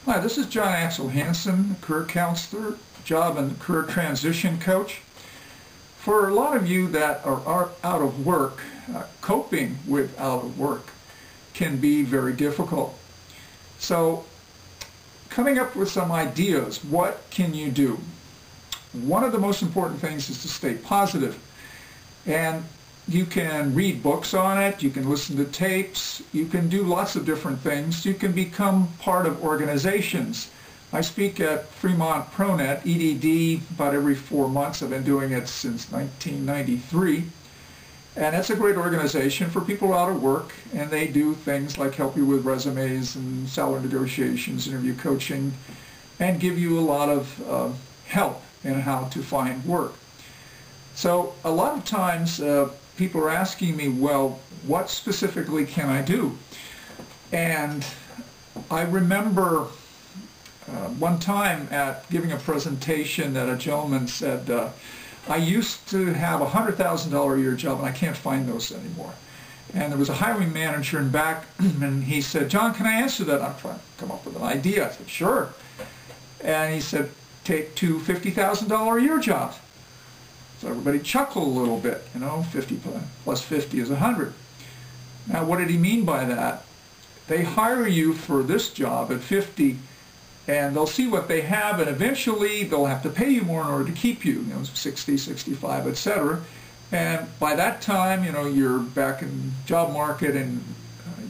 Hi, this is John Axel Hansen, career counselor, job and career transition coach. For a lot of you that are out of work, coping with out of work can be very difficult. So, coming up with some ideas, what can you do? One of the most important things is to stay positive. And you can read books on it, you can listen to tapes, you can do lots of different things. You can become part of organizations. I speak at Fremont ProNet, EDD, about every 4 months. I've been doing it since 1993. And it's a great organization for people out of work, and they do things like help you with resumes and salary negotiations, interview coaching, and give you a lot of help in how to find work. So a lot of times people are asking me, well, what specifically can I do? And I remember one time at giving a presentation that a gentleman said, I used to have a $100,000 a year job and I can't find those anymore. And there was a hiring manager in back and he said, John, can I answer that? I'm trying to come up with an idea. I said, sure. And he said, take two $50,000 a year jobs. So everybody chuckled a little bit, 50 plus 50 is 100. Now what did he mean by that? They hire you for this job at 50 and they'll see what they have, and eventually they'll have to pay you more in order to keep you, 60, 65, etc. And by that time, you're back in job market and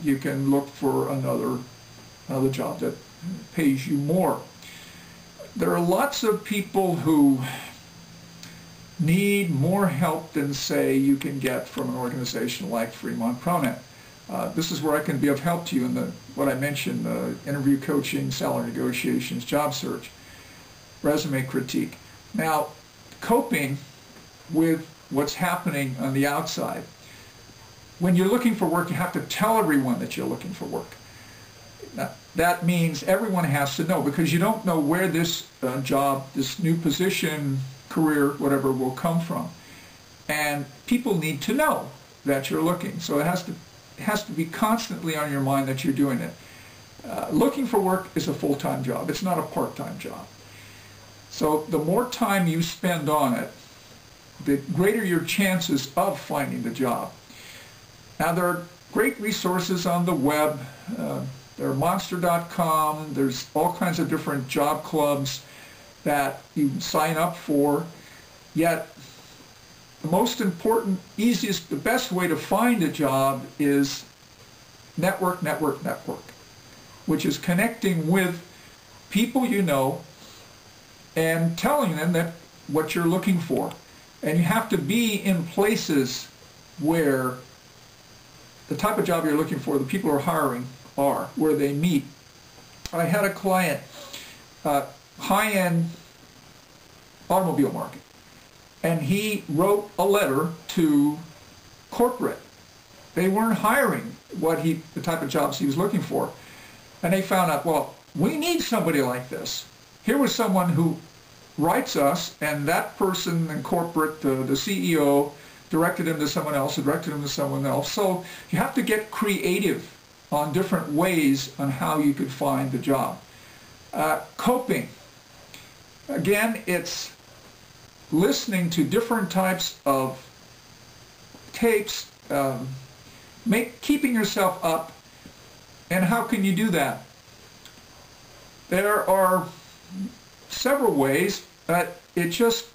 you can look for another job that pays you more. There are lots of people who need more help than, say, you can get from an organization like Fremont ProNet. This is where I can be of help to you in what I mentioned, interview coaching, salary negotiations, job search, resume critique. Now, coping with what's happening on the outside. When you're looking for work, you have to tell everyone that you're looking for work. Now, that means everyone has to know, because you don't know where this job, this new position, career, whatever, will come from. And people need to know that you're looking. So it has to be constantly on your mind that you're doing it. Looking for work is a full-time job. It's not a part-time job. So the more time you spend on it, the greater your chances of finding the job. Now there are great resources on the web. There are Monster.com. There's all kinds of different job clubs that you can sign up for. Yet the most important, easiest, the best way to find a job is network, which is connecting with people you know and telling them that what you're looking for. And you have to be in places where the type of job you're looking for, the people who are hiring are, where they meet. I had a client, high-end automobile market, and he wrote a letter to corporate. They weren't hiring the type of jobs he was looking for. And they found out, well, we need somebody like this. Here was someone who writes us, and that person in corporate, the CEO, directed him to someone else, directed him to someone else. So you have to get creative on different ways on how you could find the job. Coping. Again, it's listening to different types of tapes, keeping yourself up. And how can you do that? There are several ways, but it just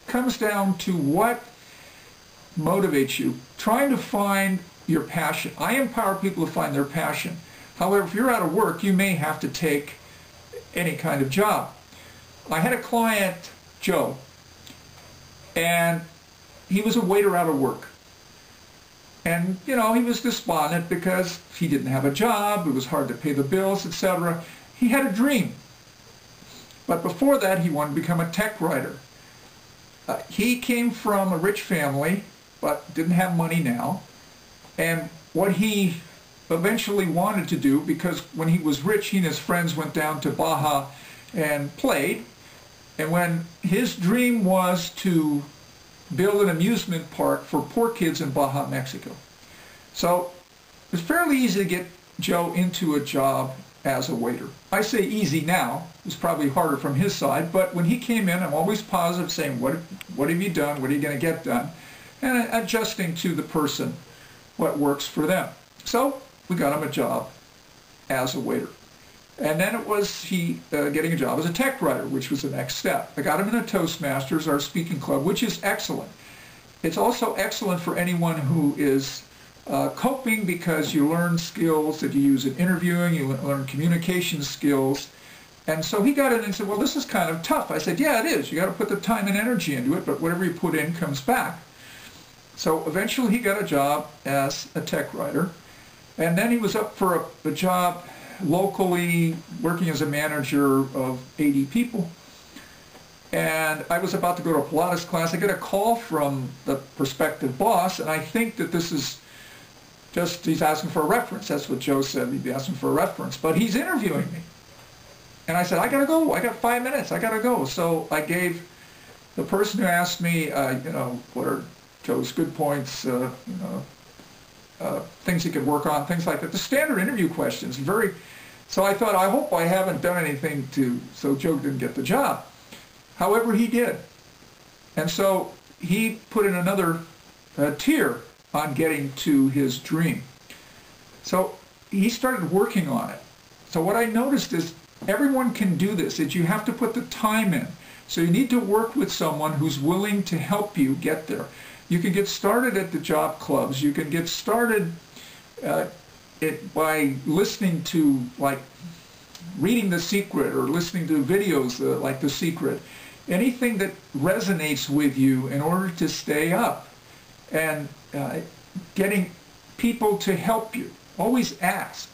comes down to what motivates you. Trying to find your passion. I empower people to find their passion. However, if you're out of work, you may have to take any kind of job. I had a client, Joe, and he was a waiter out of work. And, he was despondent because he didn't have a job, it was hard to pay the bills, etc. He had a dream. But before that, he wanted to become a tech writer. He came from a rich family, but didn't have money now. And what he eventually wanted to do, because when he was rich, he and his friends went down to Baja and played. And when his dream was to build an amusement park for poor kids in Baja, Mexico. So it was fairly easy to get Joe into a job as a waiter. I say easy now. It was probably harder from his side, but when he came in, I'm always positive, saying, what have you done? What are you going to get done? And adjusting to the person what works for them. So we got him a job as a waiter. And then it was he getting a job as a tech writer, which was the next step. I got him in a Toastmasters, our speaking club, which is excellent. It's also excellent for anyone who is coping, because you learn skills that you use in interviewing, you learn communication skills. And so he got in and said, well, this is kind of tough. I said, yeah, it is. You got to put the time and energy into it, but whatever you put in comes back. So eventually he got a job as a tech writer. And then he was up for a job locally, working as a manager of 80 people. And I was about to go to a Pilates class. I get a call from the prospective boss, and I think that this is just, he's asking for a reference. That's what Joe said, he'd be asking for a reference. But he's interviewing me. And I said, I got to go. I got 5 minutes. I got to go. So I gave the person who asked me, what are Joe's good points, things he could work on, things like that. The standard interview questions, so I thought, I hope I haven't done anything so Joe didn't get the job. However, he did. And so he put in another tier on getting to his dream. So he started working on it. So what I noticed is everyone can do this. That you have to put the time in. So you need to work with someone who's willing to help you get there. You can get started at the job clubs. You can get started by listening to, like, reading The Secret, or listening to videos like The Secret. Anything that resonates with you in order to stay up, and getting people to help you. Always ask.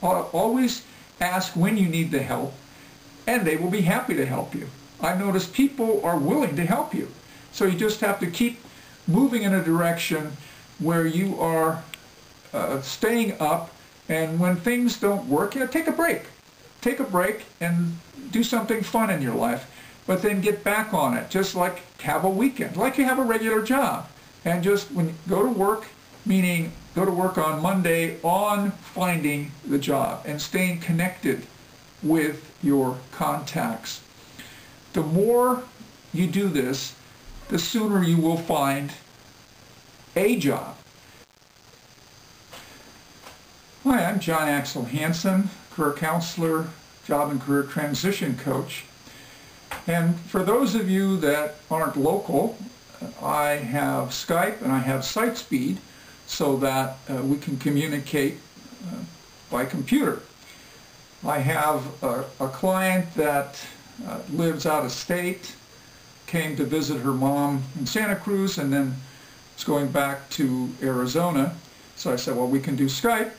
Always ask when you need the help, and they will be happy to help you. I've noticed people are willing to help you. So you just have to keep moving in a direction where you are staying up, and when things don't work, take a break. Take a break and do something fun in your life, but then get back on it, just like have a weekend, like you have a regular job. And just when you go to work, meaning go to work on Monday on finding the job and staying connected with your contacts. The more you do this, the sooner you will find a job. Hi, I'm John Axel Hansen, career counselor, job and career transition coach. And for those of you that aren't local, I have Skype and I have SiteSpeed, so that we can communicate by computer. I have a client that lives out of state, came to visit her mom in Santa Cruz, and then is going back to Arizona. So I said, well, we can do Skype.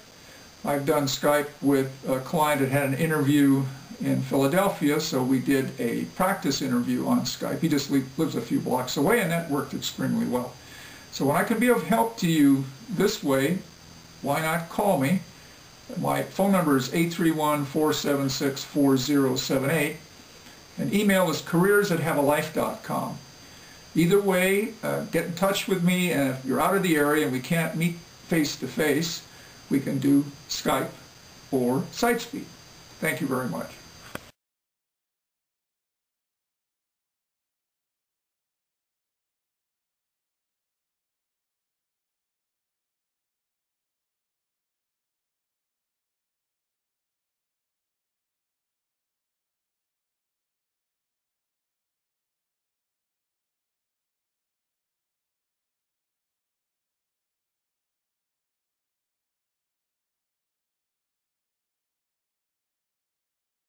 I've done Skype with a client that had an interview in Philadelphia, so we did a practice interview on Skype. He just lives a few blocks away, and that worked extremely well. So when I can be of help to you this way, why not call me? My phone number is 831-476-4078, and email is careers@havealife.com. Either way, get in touch with me, and if you're out of the area and we can't meet face-to-face, we can do Skype or SiteSpeed. Thank you very much.